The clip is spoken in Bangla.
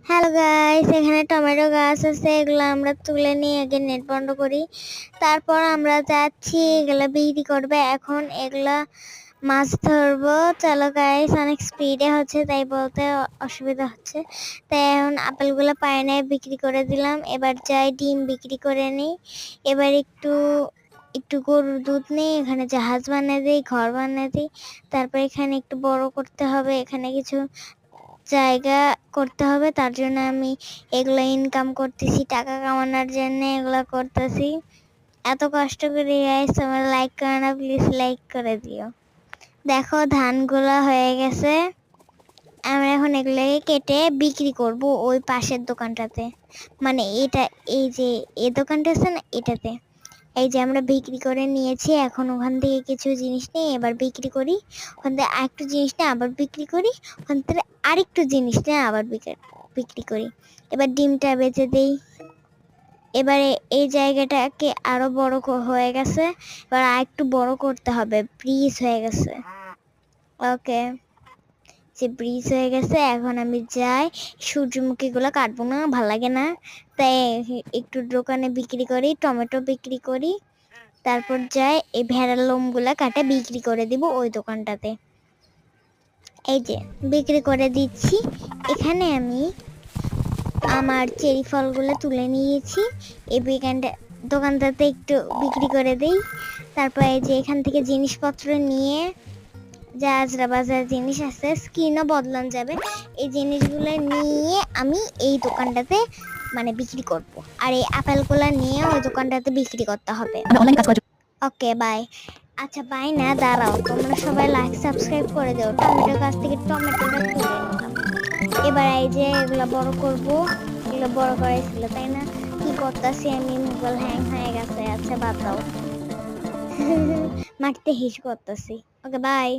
হ্যালো গাইস, এখানে টমেটো গাছ আছে, এগুলো আমরা তুলে নিয়ে আগে নেট বন্ধ করি। তারপর আমরা যাচ্ছি এগুলা বিক্রি করবে। এখন এগুলা মাছ ধরবো। চলো গাইস, অনেক স্পিডে হচ্ছে তাই বলতে অসুবিধা হচ্ছে। তাই এখন আপেলগুলো পায়নায় বিক্রি করে দিলাম। এবার যাই ডিম বিক্রি করে নিই। এবার একটু একটু গরুর দুধ নেই, এখানে জাহাজ বানিয়ে দিই, ঘর বানিয়ে দিই। তারপর এখানে একটু বড় করতে হবে, এখানে কিছু জায়গা করতে হবে। তার জন্য আমি এগুলো ইনকাম করতেছি, টাকা কামানোর জন্য এগুলো করতেছি। এত কষ্ট করে গাইস, তোমরা লাইক করে না, প্লিজ লাইক করে দিও। দেখো ধানগুলো হয়ে গেছে। আমরা এখন এগুলোকে কেটে বিক্রি করব ওই পাশের দোকানটাতে, মানে এটা, এই যে এই দোকানটা আছে না, এটাতে। এই যে আমরা বিক্রি করে নিয়েছি, এখন ওখান থেকে কিছু জিনিস নিয়ে এবার বিক্রি করি। ওখান থেকে আরেকটু জিনিস নিয়ে আবার বিক্রি করি। ওখান থেকে আরেকটু জিনিস নিয়ে আবার বিক্রি করি। এবার ডিমটা বেচে দিই। এবারে এই জায়গাটাকে আরো বড় হয়ে গেছে, এবার আরেকটু বড় করতে হবে, ব্রিজ হয়ে গেছে। ওকে, যে ব্রিজ হয়ে গেছে, এখন আমি যাই। সূর্যমুখীগুলো কাটবো না, ভাল লাগে না, তাই একটু দোকানে বিক্রি করি, টমেটো বিক্রি করি। তারপর যাই এই ভেড়ার লোমগুলা কাটে বিক্রি করে দিব ওই দোকানটাতে। এই যে বিক্রি করে দিচ্ছি। এখানে আমি আমার চেরি ফলগুলো তুলে নিয়েছি, এই দোকানটাতে একটু বিক্রি করে দিই। তারপর এই যে এখান থেকে জিনিসপত্র নিয়ে, যা আজরা বাজার জিনিস আছে, স্কিনও বদলানো যাবে, এই জিনিসগুলো নিয়ে আমি এই দোকানটাতে মানে বিক্রি করব। আর এই আপেলগুলো নিয়ে ওই দোকানটাতে বিক্রি করতে হবে। Okay bye. আচ্ছা বাই না, দাঁড়াও, তোমরা সবাই লাইক সাবস্ক্রাইব করে দাও। টমেটোর গাছ থেকে টমেটোটা তুলে নিলাম। এবার এই যে এগুলো বড় করব, এগুলো বড় করাইছিল তাই না? কি করতেছি আমি, মোবাইল হ্যাং হয়ে গেছে। আচ্ছা বাদ দাও, মাটিতে হিস করতেছি। Okay bye.